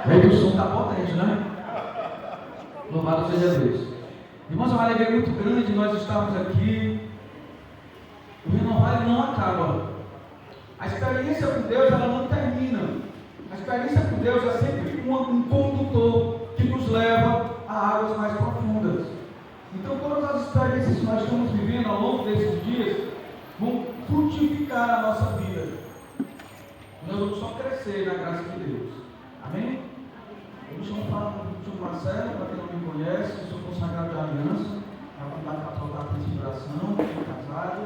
Aí o som está potente, né? Louvado seja Deus. Irmãos, é uma alegria muito grande nós estarmos aqui. O renovar ele não acaba. A experiência com Deus ela não termina. A experiência com Deus é sempre um condutor que nos leva a águas mais profundas. Então todas as experiências que nós estamos vivendo ao longo desses dias vão frutificar a nossa vida. Nós vamos só crescer na graça de Deus. Amém? Eu me chamo Marcelo, para quem não me conhece, eu sou consagrado de aliança, na comunidade pastoral da Transfiguração, sou casado,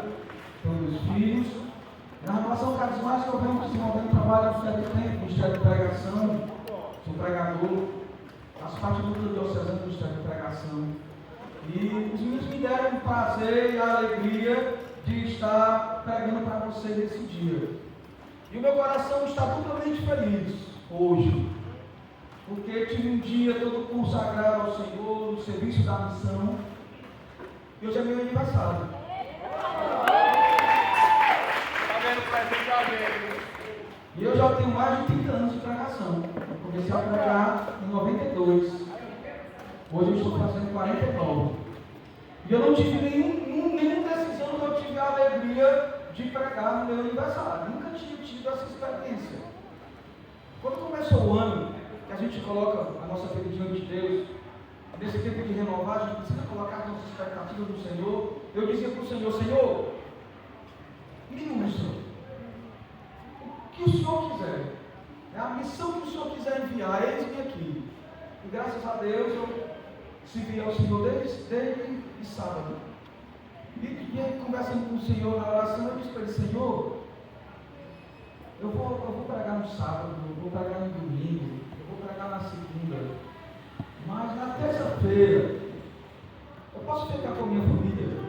tenho meus filhos. Na renovação carismática eu venho desenvolvendo trabalho há um certo tempo, Ministério de Pregação, sou pregador, faço parte do diocesano do Ministério de Pregação. E os meninos me deram o prazer e a alegria de estar pregando para vocês nesse dia. E o meu coração está totalmente feliz hoje, porque tive um dia todo consagrado ao Senhor, no serviço da missão, e hoje é meu aniversário. E eu já tenho mais de 30 anos de pregação. Eu comecei a pregar em 92. Hoje eu estou fazendo 49. E eu não tive nenhuma decisão que eu tive a alegria de pregar no meu aniversário. Nunca tinha tido essa experiência. Quando começou o ano, que a gente coloca a nossa vida diante de Deus, nesse tempo de renovar, a gente precisa colocar as nossas expectativas no Senhor. Eu dizia para o Senhor: Senhor, me usam. O que o Senhor quiser. É a missão que o Senhor quiser enviar, eis-me aqui. E graças a Deus eu servi ao Senhor desde sábado. E conversando com o Senhor na oração, eu disse para ele: Senhor, eu vou pregar no sábado, eu vou pregar no domingo, eu vou pregar na segunda, mas na terça-feira eu posso ficar com a minha família.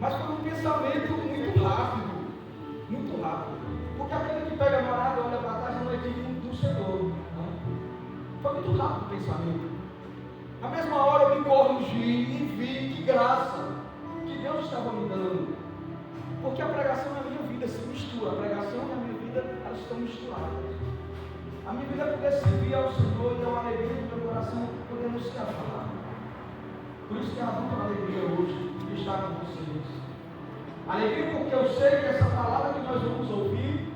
Mas foi um pensamento muito rápido, porque aquele que pega a morada, olha para trás, não é digno do Senhor. Né? Foi muito rápido o pensamento. Na mesma hora eu me corrigi e vi que graça que Deus estava me dando, porque a pregação na minha vida se mistura, a pregação na minha vida, elas estão misturadas. A minha vida é poder servir ao Senhor e é uma alegria do meu coração poder anunciar a palavra. Por isso que é uma alegria hoje de estar com vocês. Alegria porque eu sei que essa palavra que nós vamos ouvir,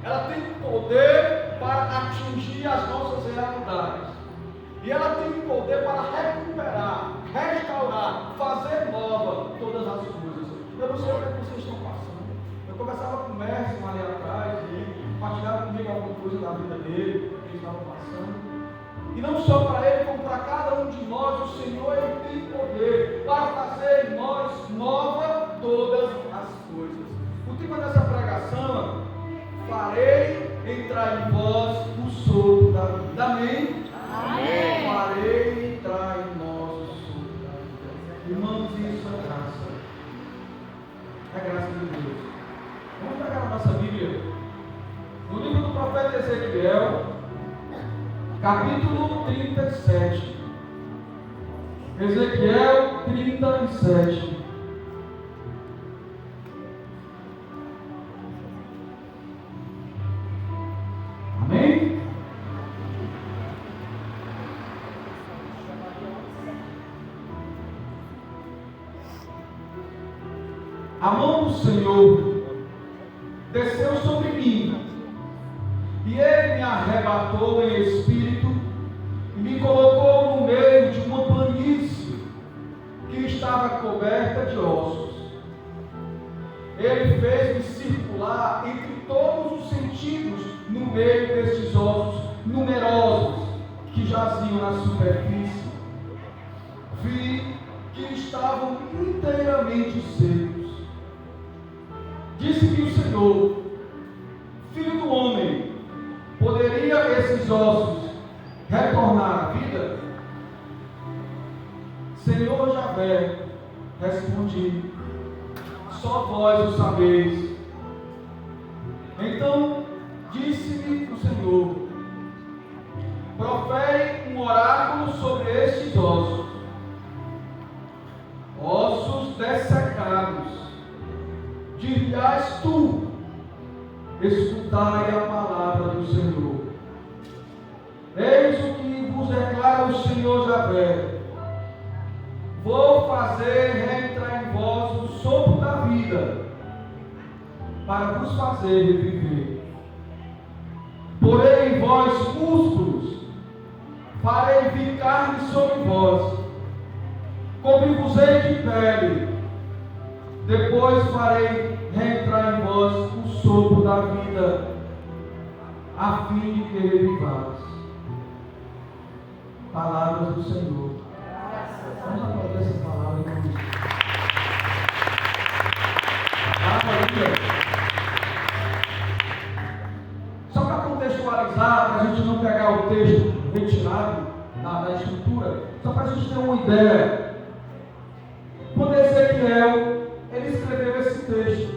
ela tem poder para atingir as nossas realidades. E ela tem poder para recuperar, restaurar, fazer nova todas as coisas. Eu não sei o que vocês estão passando. Eu conversava com o Mércio ali atrás, e ele compartilhava comigo alguma coisa da vida dele, que ele estava passando. E não só para ele, como para cada um de nós, o Senhor ele tem poder para fazer em nós nova todas as coisas. O tema dessa pregação: farei entrar em vós o sopro da vida. Amém? Amém. Farei entrar em nós o sopro da vida. Irmãos, isso é graça. É graça de Deus. Vamos pegar a nossa Bíblia no livro do profeta Ezequiel, capítulo 37. Ezequiel 37. Amém? A mão do Senhor desceu sobre mim, e Ele me arrebatou em espírito e me colocou no meio de uma planície que estava coberta de ossos. Ele fez-me circular entre todos os sentidos no meio destes ossos numerosos que jaziam na superfície. Vi que estavam inteiramente secos. Disse-me o Senhor: Filho do homem, poderia esses ossos retornar à vida? Senhor Javé, respondi: só vós o sabeis. Então disse-me o Senhor: profere um oráculo sobre estes ossos, ossos dessecados. Dir-lhes tu: escutai a palavra do Senhor. Eis o que vos declara o Senhor Javé: vou fazer entrar em vós o sopro da vida, para vos fazer reviver. Porém em vós músculos, farei vir carne sobre vós, cobri-vos-ei de pele, depois farei reentrar em vós o sopro da vida, a fim de que revivais. Palavras do Senhor. Vamos aplaudir essa palavra, irmãos. Só para contextualizar, para a gente não pegar o texto retirado da escritura, só para a gente ter uma ideia. Quando Ezequiel ele escreveu esse texto,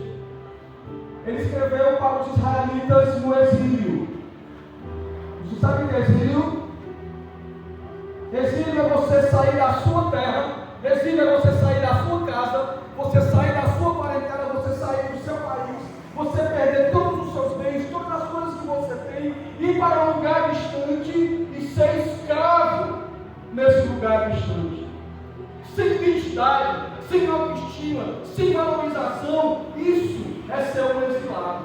ele escreveu para os israelitas no exílio. Você sabe o que é exílio? Exílio é você sair da sua terra, exílio é você sair da sua casa, você sair da sua parentela, você sair do seu país, você perder todos os seus bens, todas as coisas que você tem, ir para um lugar distante e ser escravo nesse lugar distante. Sem identidade, sem autoestima, sem valorização, isso é ser um exilado.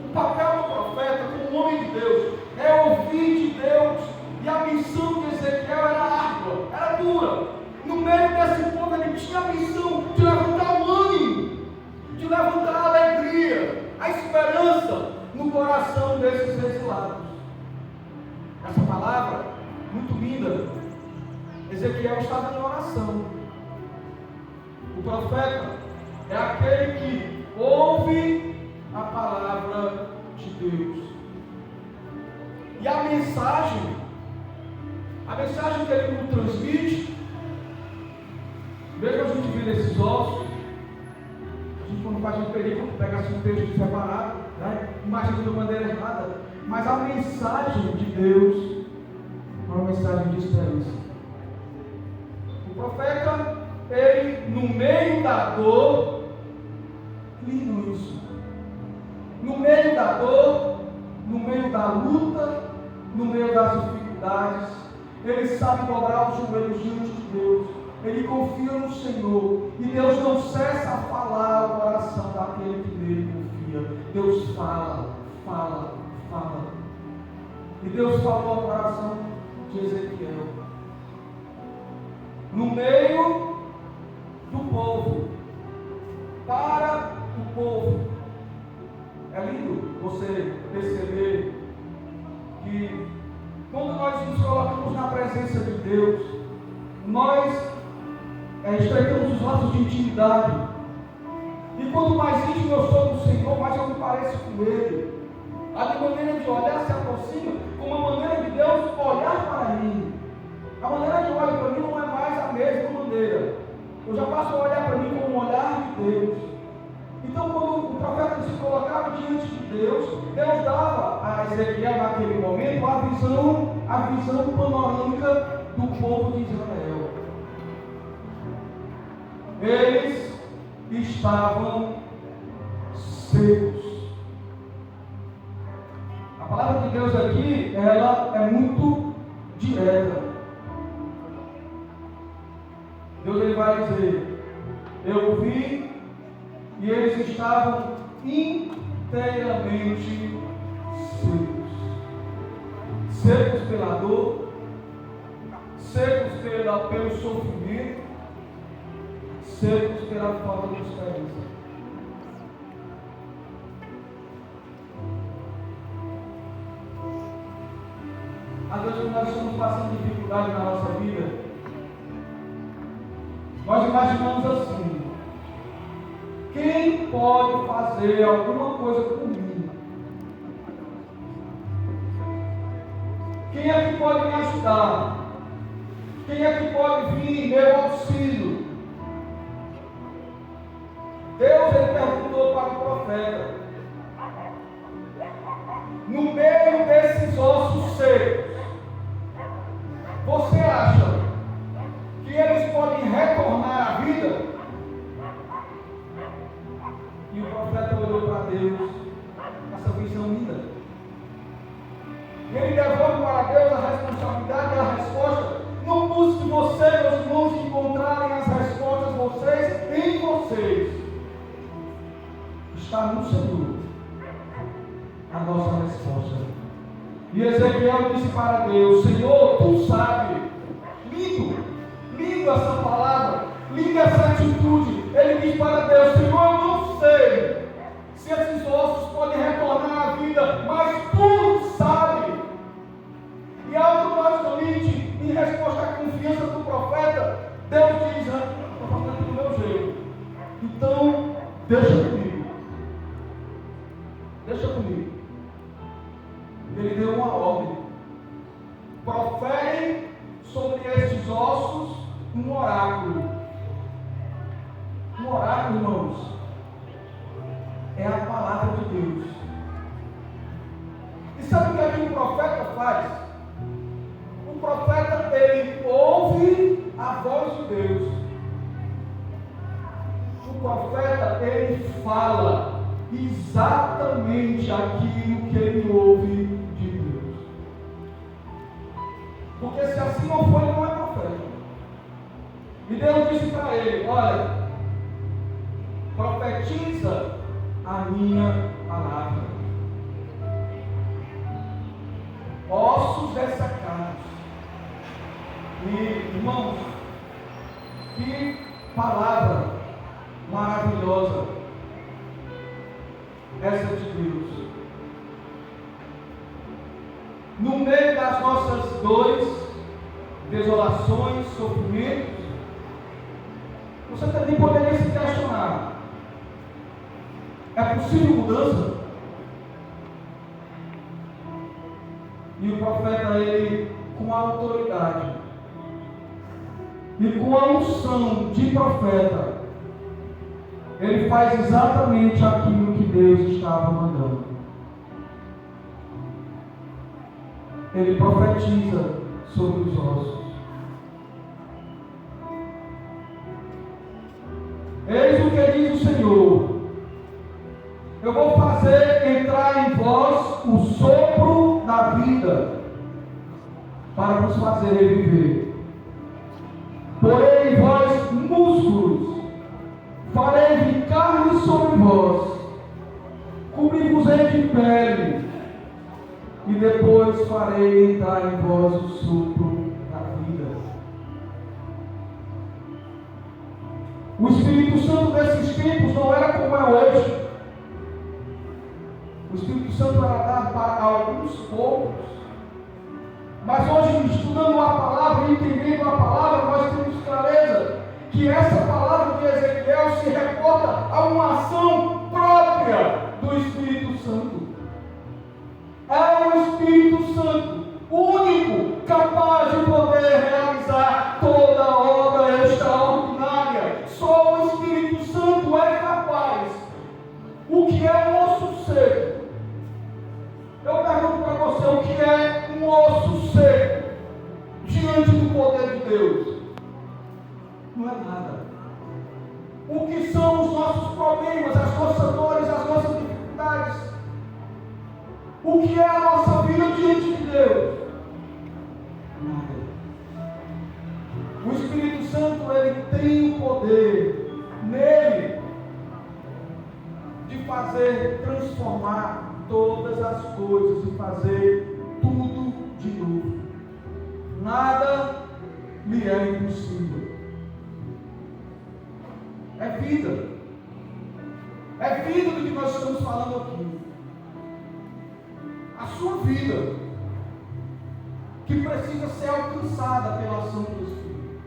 O papel do profeta, como homem de Deus, é ouvir de Deus. E a missão de Ezequiel era árdua, era dura. No meio desse povo ele tinha a missão de levantar o ânimo, de levantar a alegria, a esperança no coração desses exilados. Essa palavra, muito linda. Ezequiel estava em oração. O profeta é aquele que ouve a palavra de Deus. E a mensagem que ele nos transmite, mesmo a gente vendo esses ossos, a gente quando faz uma película, pega assim um texto separado, né? Imagina de uma maneira errada, mas a mensagem de Deus é uma mensagem de esperança. O profeta, ele no meio da dor, lindo isso, no meio da dor, no meio da luta, no meio das dificuldades, ele sabe dobrar os joelhos diante de Deus, ele confia no Senhor, e Deus não cessa a falar ao coração daquele que nele confia. Deus fala, fala, fala. E Deus falou ao coração de Ezequiel, no meio do povo, para o povo. É lindo você perceber que quando nós nos colocamos na presença de Deus, nós estreitamos os laços de intimidade. E quanto mais íntimo eu sou do Senhor, mais eu me pareço com Ele. A minha maneira de olhar se aproxima com a maneira de Deus olhar para mim. A maneira que olha para mim não é mais a mesma maneira. Eu já passo a olhar para mim com o olhar de Deus. Então, quando o profeta se colocava diante de Deus, Deus dava a Ezequiel naquele momento a visão panorâmica do povo de Israel. Eles estavam secos. A palavra de Deus aqui, ela é muito direta. Deus ele vai dizer: eu vi, e eles estavam inteiramente secos. Secos pela dor, secos pelo sofrimento, secos pela falta de esperança. Às vezes, quando nós estamos passando dificuldade na nossa vida, nós imaginamos assim: quem pode fazer alguma coisa por mim? Quem é que pode me ajudar? Quem é que pode vir em meu auxílio? Deus ele perguntou para o profeta: no meio desses ossos secos, você acha que eles podem retornar à vida? E o profeta olhou para Deus, essa visão linda. E ele devolve para Deus a responsabilidade e a resposta. Não busque você, meus irmãos, encontrarem as respostas em vocês. Está no Senhor a nossa resposta. E Ezequiel disse para Deus: Senhor, tu sabe. Lindo essa palavra, linda essa atitude. Ele diz para Deus: Senhor, eu não sei se esses ossos podem retornar à vida, mas tu sabe. E automaticamente, em resposta à confiança do profeta, Deus diz: estou fazendo do meu jeito. Então, deixa comigo. Deixa comigo. Ele deu uma ordem: proferem sobre estes ossos um oráculo. Um oráculo, irmãos, é a palavra de Deus. E sabe o que é que o profeta faz? O profeta, ele ouve a voz de Deus. O profeta, ele fala exatamente aquilo que ele ouve de Deus. Porque se assim não for, ele não é profeta. E Deus disse para ele: olha, profetiza a minha palavra. Ossos ressecados. E, irmãos, que palavra maravilhosa essa de Deus. No meio das nossas dores, desolações, sofrimentos, você também poderia se questionar: é possível mudança? E o profeta, ele, com a autoridade e com a unção de profeta, ele faz exatamente aquilo que Deus estava mandando. Ele profetiza sobre os ossos. Eis o que diz o Senhor: eu vou fazer entrar em vós o sopro da vida, para vos fazer reviver. Porém, vós músculos, farei vir carne sobre vós, cobrir-vos-ei de pele, e depois farei entrar em vós o sopro da vida. O Espírito Santo desses tempos não era como é hoje. O Espírito Santo era dado para alguns poucos. Mas hoje, estudando a palavra e entendendo a palavra, nós temos clareza que essa palavra de Ezequiel se reporta a uma ação própria do Espírito Santo. É o Espírito Santo, único, capaz de poder realizar toda a obra extraordinária. Só o Espírito Santo é capaz. O que é um osso seco? Eu pergunto para você: o que é um osso seco diante do poder de Deus? Não é nada. O que são os nossos problemas, as nossas dores, as nossas dificuldades? O que é a nossa vida diante de Deus? Nada. O Espírito Santo, ele tem o poder nele de fazer transformar todas as coisas e fazer tudo de novo. Nada lhe é impossível. É vida. É vida do que nós estamos falando aqui. A sua vida, que precisa ser alcançada pela ação do Espírito.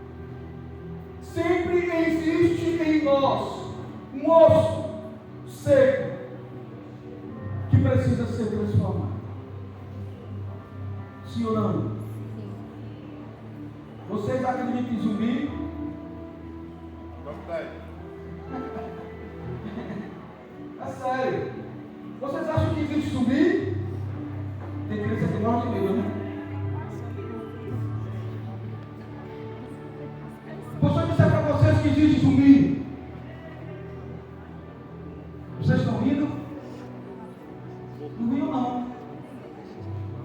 Sempre existe em nós um osso seco que precisa ser transformado. Sim ou não? Vocês acreditam em zumbi? É sério. Vocês acham que existe zumbi? Tem criança que morre de medo, né? Se eu disser para vocês que existe zumbi, vocês estão rindo? Não riam não.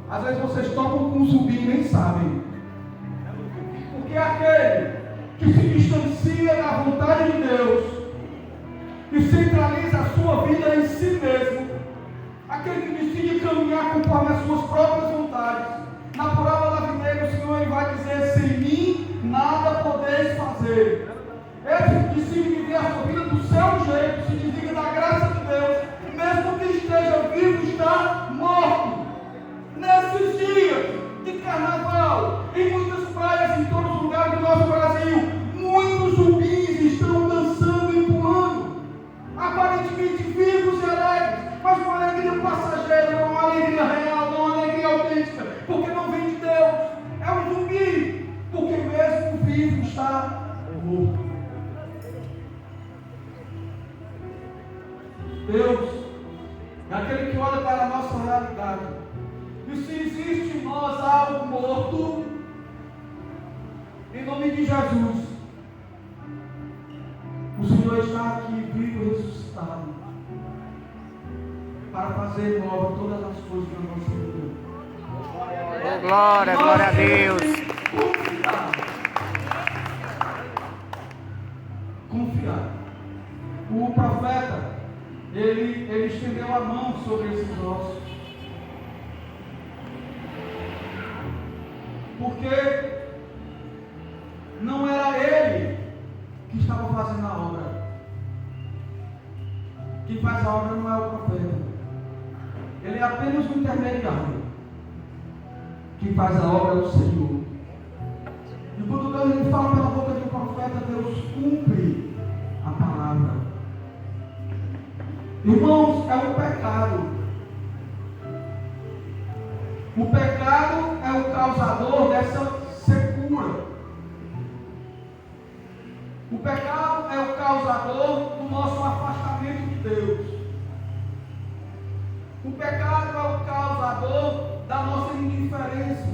Às vezes vezes vocês tocam com um zumbi e nem sabem. Porque aquele que se distancia da vontade de Deus e centraliza a sua vida em si mesmo, aquele que decide caminhar conforme as suas próprias vontades, na parábola da videira, o Senhor ele vai dizer: sem mim nada podeis fazer. Esse que decide viver a sua vida do seu jeito, se desliga da graça de Deus, mesmo que esteja vivo, está morto. Nesses dias de carnaval, em muitas praias, em todos os lugares do nosso Brasil, muitos zumbis estão dançando e pulando, aparentemente vivos e alegres, mas uma alegria passageira, não uma alegria real, não uma alegria autêntica, porque não vem de Deus. É um zumbi, porque mesmo vivo está morto. Deus é aquele que olha para a nossa realidade. E se existe em nós algo morto, em nome de Jesus, o Senhor está aqui vivo e ressuscitado para fazer nova todas as coisas na nossa vida. Oh, glória, glória a Deus. Confiar. O profeta, ele estendeu a mão sobre esses ossos. Porque não era ele que estava fazendo a obra. Quem faz a obra não é o profeta. Ele é apenas um intermediário. Quem faz a obra é o Senhor. E quando Deus ele fala pela boca de um profeta, Deus cumpre a palavra. Irmãos, é o pecado. O pecado é o causador dessa secura. O pecado é o causador do nosso afastamento de Deus. O pecado é o causador da nossa indiferença.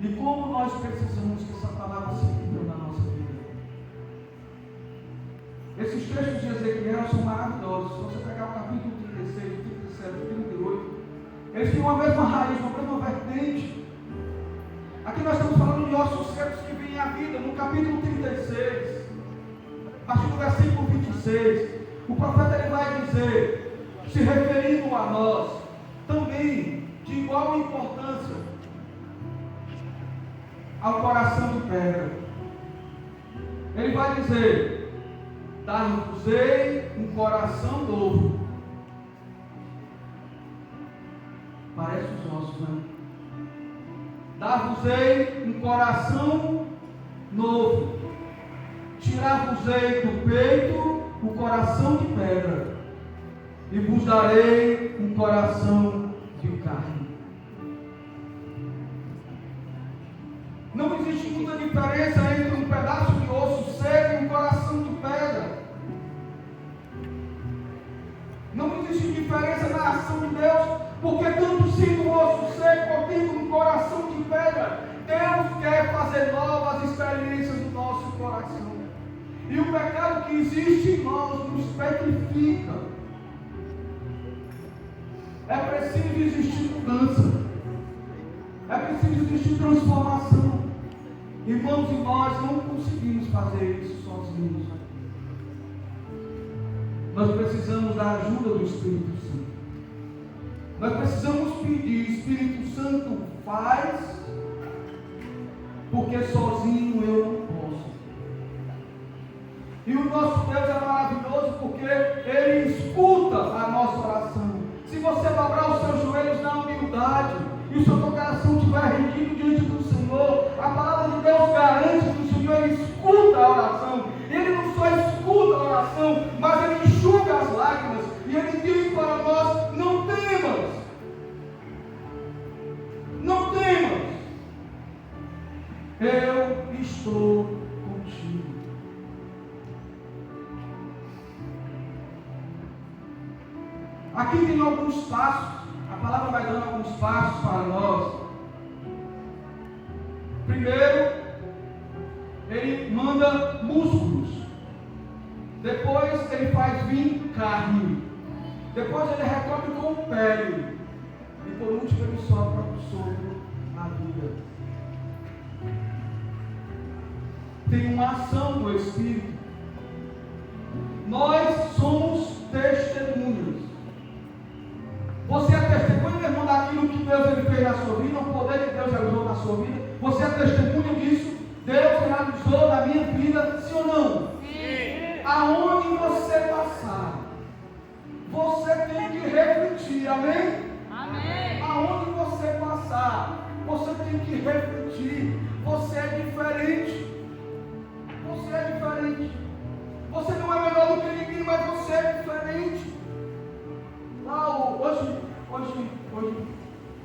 E como nós precisamos que essa palavra se cumpra na nossa vida. Esses trechos de Ezequiel são maravilhosos. Se você pegar o capítulo 36, 37, 38, eles têm uma mesma raiz, uma mesma vertente. Aqui nós estamos falando de ossos secos que vêm à vida. No capítulo 36, a partir do versículo 26, o profeta ele vai dizer, se referindo a nós, também de igual importância ao coração de pedra. Ele vai dizer: dar-vos-ei um coração novo. Parece os ossos, né? Dar-vos-ei um coração novo. Tirar-vos-ei do peito o coração de pedra, e vos darei um coração de carne. Não existe muita diferença entre um pedaço de osso seco e um coração de pedra. Não existe diferença na ação de Deus, porque tanto sendo um osso seco ou tendo um coração de pedra, Deus quer fazer novas experiências no nosso coração. E o pecado que existe em nós nos petrifica. É preciso existir mudança. É preciso existir transformação. Irmãos, e nós não conseguimos fazer isso sozinhos. Nós precisamos da ajuda do Espírito Santo. Nós precisamos pedir: Espírito Santo, faz, porque sozinho eu não posso. E o nosso Deus é maravilhoso porque Ele escuta a nossa oração. Se você dobrar os seus joelhos na humildade e o seu coração estiver rendido diante do Senhor, a palavra de Deus garante que o Senhor Ele escuta a oração. Ele não só escuta a oração, mas Ele enxuga as lágrimas. E Ele diz para nós: não temas. Não temas. Eu estou contigo. Aqui tem alguns passos. A palavra vai dando alguns passos para nós. Primeiro, Ele manda músculos. Depois Ele faz vir carne. Depois Ele recobre com pele. E sopra sobre a vida. Tem uma ação do Espírito. Nós somos testemunhas. Você é testemunha, meu irmão, daquilo que Deus ele fez na sua vida, o poder que Deus realizou na sua vida. Você é testemunha disso. Deus realizou na minha vida, sim ou não? Sim. Aonde você passar, você tem que refletir, amém? Amém. Aonde você passar, você tem que refletir. Você é diferente. Você é diferente. Você não é melhor do que ninguém, mas você é diferente. Hoje,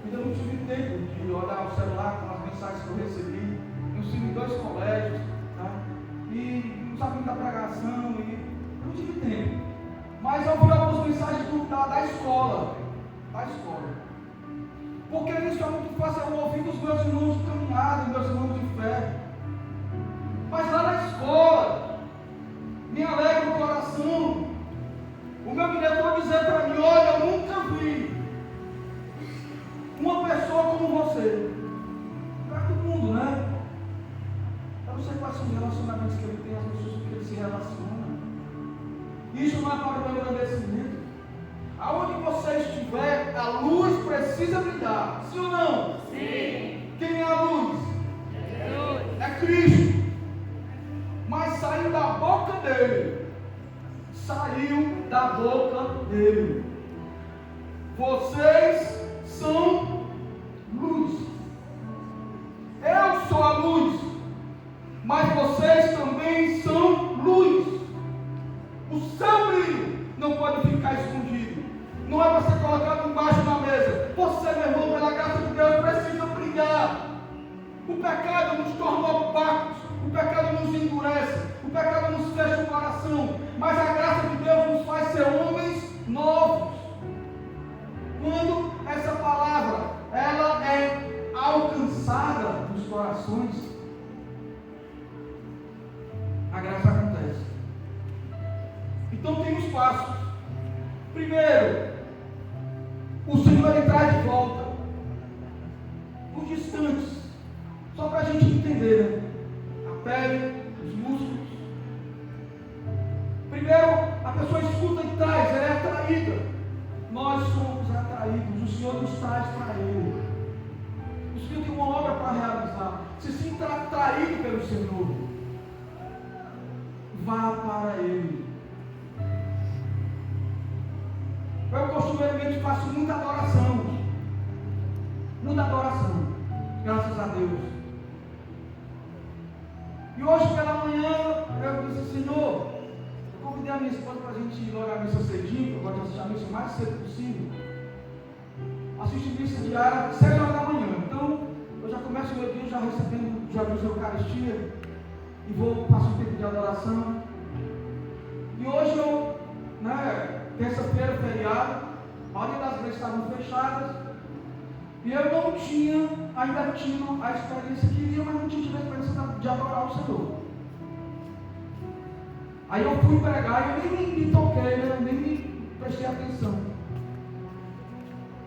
ainda não tive tempo de olhar o celular com as mensagens que eu recebi. Eu estive em 2 colégios, tá? E não sabia da pregação, e não tive tempo. Mas eu vi algumas mensagens da escola. Da escola. Porque isso é muito fácil eu ouvir dos meus irmãos de caminhada, meus irmãos de fé. Mas lá na escola, me alegra o coração. O meu diretor dizer para mim: olha, eu nunca vi uma pessoa como você. Para todo mundo, né? Eu não sei quais são os relacionamentos que ele tem, as pessoas que ele se relaciona. Isso não é para o meu agradecimento. Aonde você estiver, a luz precisa brilhar. Sim ou não? Sim. Quem é a luz? Jesus. É Cristo. Mas saiu da boca dele. Saiu da boca dele. Vocês são luz. Eu sou a luz. Mas vocês também são luz. O seu brilho não pode ficar escondido. Não é para ser colocado embaixo da mesa. Você, meu irmão, pela graça de Deus, precisa brilhar. O pecado nos torna opacos. O pecado nos endurece. O pecado nos fecha o coração. Mas a graça de Deus nos faz ser homens novos. Quando essa palavra ela é alcançada nos corações, a graça acontece. Então tem os passos. Primeiro, o Senhor ele traz de volta os distantes, só para a gente entender, né? A pele, os músculos. Primeiro, a pessoa escuta e traz, ela é atraída. Nós somos atraídos, o Senhor nos traz para Ele. O Senhor tem uma obra para realizar. Se sinta atraído pelo Senhor, vá para Ele. Eu costumeiramente faço muita adoração. Muita adoração. Graças a Deus. E hoje pela manhã eu disse: Senhor, eu convidei a minha esposa para a gente ir logo à missa cedinho, eu gosto de assistir a missa o mais cedo possível. Assisto missa diária 6 horas da manhã. Então eu já começo o meu dia já recebendo Jesus da Eucaristia. E vou passar um tempo de adoração. E hoje eu, terça-feira, feriado, a maioria das igrejas estavam fechadas. E eu não tinha, ainda tinha a experiência que queria, mas não tinha a experiência de adorar o Senhor. Aí eu fui pregar e eu nem me toquei, nem me prestei atenção.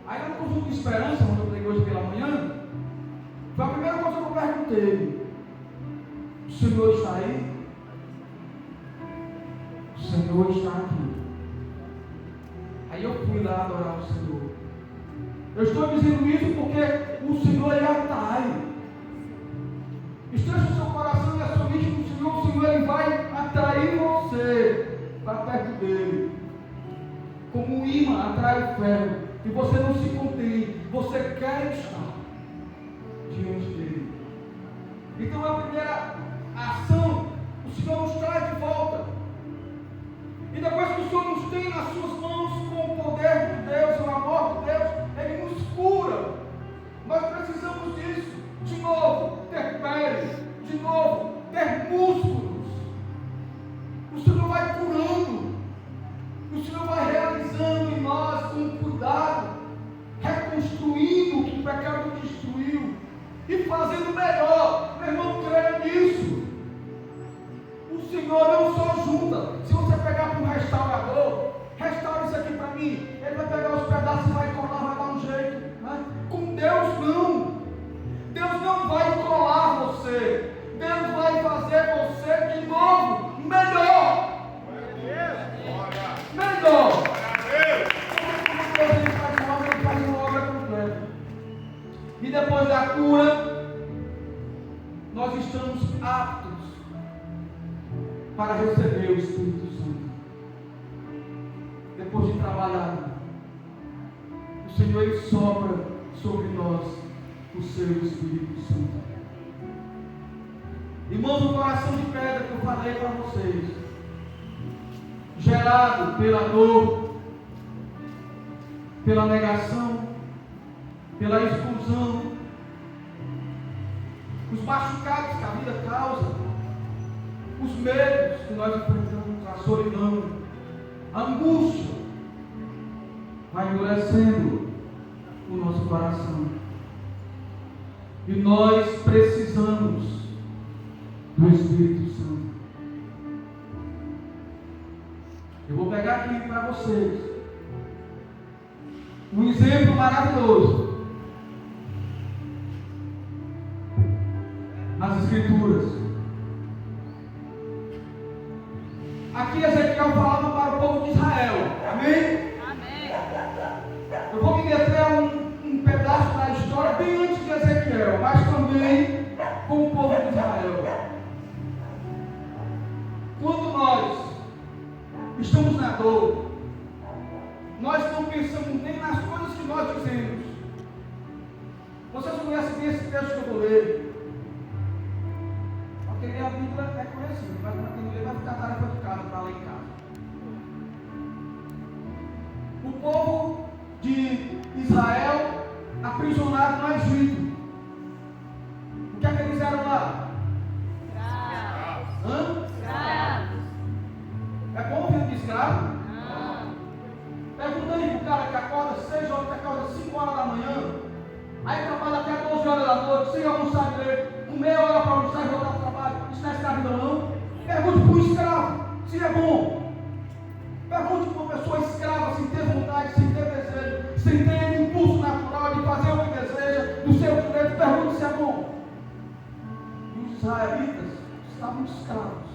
Aí no conjunto de esperança, quando eu preguei hoje pela manhã, foi a primeira coisa que eu perguntei: o Senhor está aí? O Senhor está aqui. Aí eu fui lá adorar o Senhor. Eu estou dizendo isso porque o Senhor ele atrai. Esteja o seu coração e a sua mente com o Senhor ele vai atrair você para perto dele. Como um imã atrai o ferro. E você não se contém, você quer estar diante dele. Então a primeira ação, o Senhor nos traz de volta. E depois que o Senhor nos tem nas suas mãos com o poder de Deus, o amor de Deus, Ele nos cura. Nós precisamos disso. De novo, ter pele. De novo, ter músculos. O Senhor vai curando. O Senhor vai realizando em nós com cuidado, reconstruindo o que o pecado destruiu e fazendo melhor. Meu irmão, creia nisso. O Senhor não só junta. Se você pegar para um restaurador, restaura isso aqui para mim, ele vai pegar os pedaços e vai colar, vai dar um jeito. Né? Com Deus E depois da cura, nós estamos aptos para receber o Espírito Santo. Depois de trabalhar, o Senhor ele sopra sobre nós o seu Espírito Santo. Irmãos, o coração de pedra que eu falei para vocês, gerado pela dor, pela negação, pela exclusão, os machucados que a vida causa, os medos que nós enfrentamos, a solidão, a angústia, vai endurecendo o nosso coração. E nós precisamos do Espírito Santo. Eu vou pegar aqui para vocês um exemplo maravilhoso nas Escrituras. Aqui Ezequiel falando para o povo de Israel. Amém? Amém. Eu vou me meter a um pedaço da história bem antes de Ezequiel, mas também com o povo de Israel. Quando nós estamos na dor, nós não pensamos nem nas coisas que nós dizemos. Vocês conhecem bem esse texto que eu vou ler. Porque a Bíblia é conhecida, mas para quem não lê vai ficar tarefa de casa para ler em casa. O povo de Israel aprisionado no Egito. O que é que eles eram lá? Hã? É bom ouvir de escravo? Não. Pergunta aí pro cara que acorda 6 horas, que acorda 5 horas da manhã, aí trabalha até 12 horas da noite, sem almoçar direito, com meia hora para almoçar e voltar para o trabalho. Isso não é escravidão, não? Pergunte para um escravo se é bom. Pergunte para uma pessoa escrava, sem ter vontade, sem ter desejo, sem ter impulso natural de fazer o que deseja, do seu direito. Pergunte se é bom. E os israelitas estavam escravos.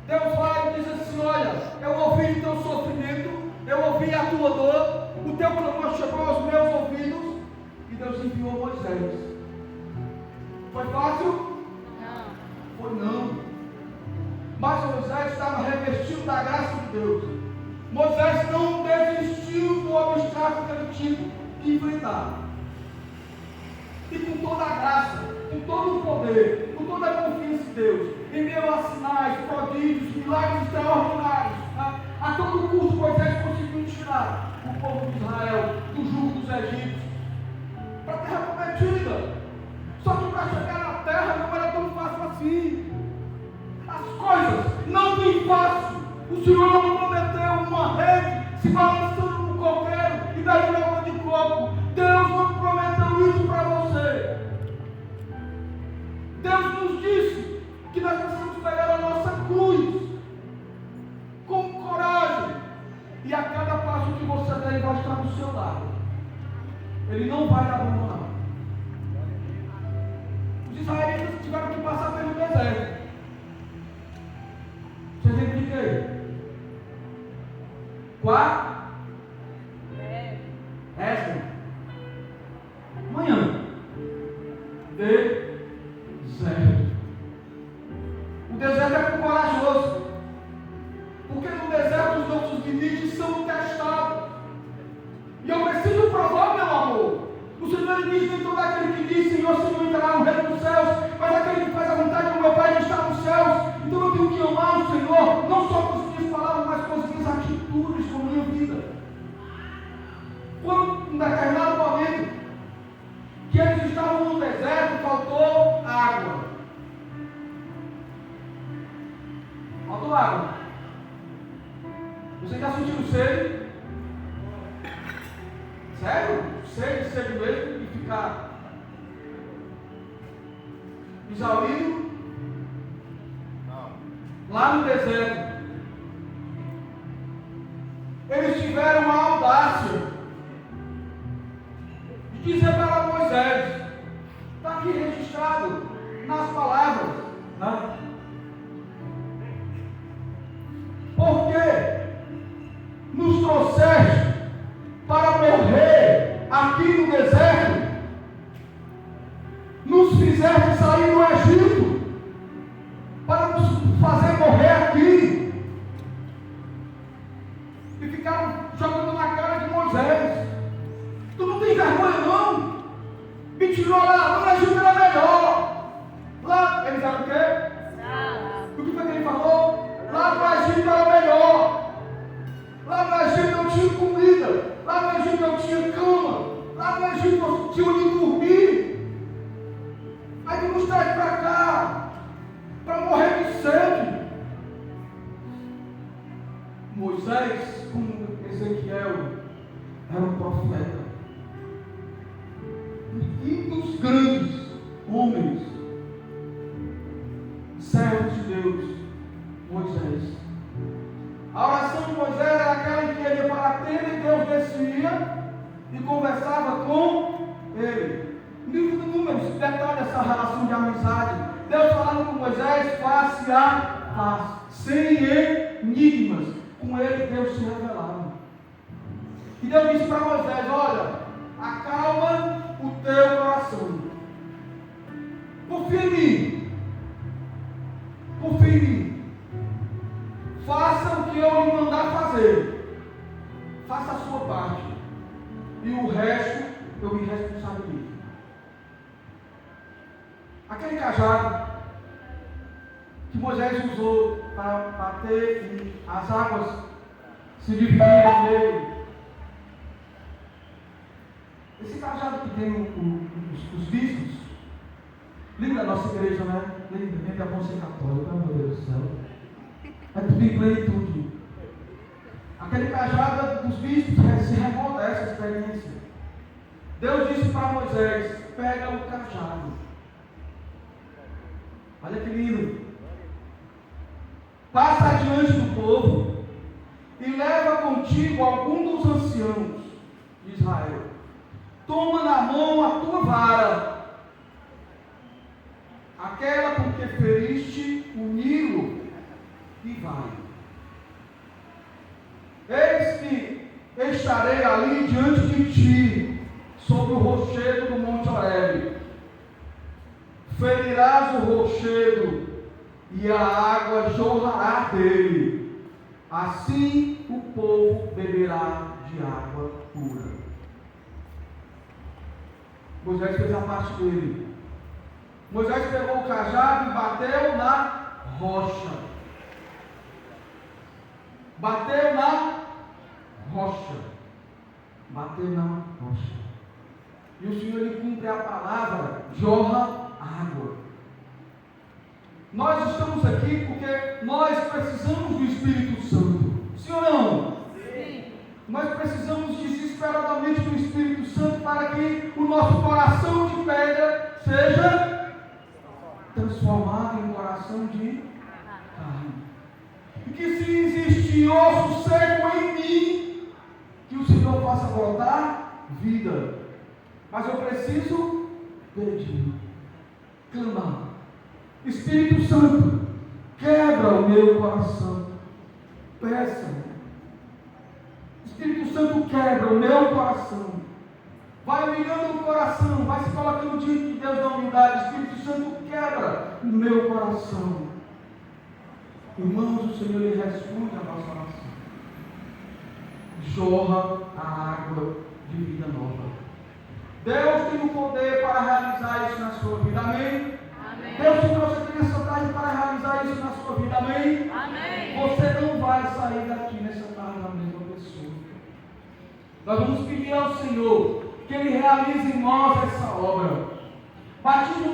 Deus vai e diz assim: olha, eu ouvi o teu sofrimento, eu ouvi a tua dor, o teu clamor chegou aos meus ouvidos, e Deus enviou Moisés. Foi fácil? Não. Foi não. Mas Moisés estava revestido da graça de Deus. Moisés não desistiu do obstáculo que ele tinha que enfrentar. E com toda a graça, com todo o poder, com toda a confiança em Deus, em meio a sinais, prodígios, milagres extraordinários, a todo custo Moisés conseguiu tirar o povo de Israel do jugo dos egípcios para a terra prometida. Só que para chegar na terra não era tão fácil assim. As coisas não vêm fácil. O Senhor não prometeu uma rede se balançando no coqueiro e dali água de coco. Deus não prometeu isso para você. Deus nos disse que nós precisamos pegar a nossa cruz com coragem, e a cada passo que você der, Ele vai estar do seu lado. Ele não vai abandonar. Os israelitas tiveram que passar pelo deserto. Você lembra de quê? Essa manhã. Deserto. O deserto é para o corajoso. Porque no deserto os nossos limites são testados. E eu preciso provar, meu amor. O Senhor diz: nem todo aquele que diz Senhor, Senhor entrará no reino dos céus, mas aquele que faz a vontade do meu Pai que está nos céus. Então eu tenho que amar o Senhor, não só com as minhas palavras, mas com as minhas atitudes, com a minha vida. Quando, em determinado momento, que eles estavam no deserto, faltou água. Faltou água. Você está sentindo sede? Sério? Sede mesmo e ficar exaurido? Lá no deserto, eles tiveram a audácia de dizer para Moisés, está aqui registrado nas palavras, né? Porque nos trouxeste para morrer aqui no deserto, fizeste sair do Egito para nos fazer morrer aqui. E ficaram jogando na cara de Moisés. Tu não tem vergonha não? Me tirou lá no Egito era melhor. Lá, eles eram o quê? O que foi que ele falou? Lá no Egito era melhor. Lá no Egito não tinha comida. Lá no Egito não tinha cama. Lá no Egito não tinha onde dormir. Aí tu nos traz para cá para morrer de sede. Moisés, como Ezequiel, era um profeta. Um dos grandes homens, servos de Deus, Moisés. A oração de Moisés era aquela em que ele ia para a tenda e Deus descia e conversava com ele. No livro de Números, detalha essa relação de amizade. Deus falando com Moisés face a face, sem enigmas. Com ele Deus se revelava. E Deus disse para Moisés: olha, acalma o teu coração. Confia em mim. Confia em mim. Faça o que eu lhe mandar fazer. Faça a sua parte. E o resto eu me responsabilizo. Aquele cajado que Moisés usou para bater e as águas se dividiram nele. Esse cajado que tem os bispos, lembra da nossa igreja, né? Lembra da Conselho Católica, meu Deus do céu. É tudo em plenitude. Aquele cajado dos bispos se remonta a essa experiência. Deus disse para Moisés: pega o cajado. Olha que lindo. Passa adiante do povo e leva contigo algum dos anciãos de Israel. Toma na mão a tua vara, aquela com que feriste o Nilo, e vai. Eis que estarei ali diante de ti, sobre o rochedo do Monte Horebe. Ferirás o rochedo e a água jorrará dele. Assim o povo beberá de água pura. Moisés fez a parte dele. Moisés pegou o cajado e bateu na rocha. Bateu na rocha. Bateu na rocha. E o Senhor, ele cumpre a palavra, jorra água. Nós estamos aqui porque nós precisamos do Espírito Santo. Sim ou não? Sim. Nós precisamos desesperadamente do Espírito Santo para que o nosso coração de pedra seja transformado em coração de carne. E que se existe osso seco em mim, que o Senhor faça brotar vida. Mas eu preciso pedir, clamar. Espírito Santo, quebra o meu coração. Peça. Espírito Santo, quebra o meu coração. Vai humilhando o coração, vai se colocando diante de Deus na humildade. Espírito Santo, quebra o meu coração. Irmãos, o Senhor lhe responde a nossa oração. Jorra a água de vida nova. Deus tem o poder para realizar isso na sua vida, amém? Amém. Deus te trouxe aqui nessa tarde para realizar isso na sua vida, amém? Amém. Você não vai sair daqui nessa tarde da mesma pessoa. Nós vamos pedir ao Senhor que Ele realize em nós essa obra. Batismo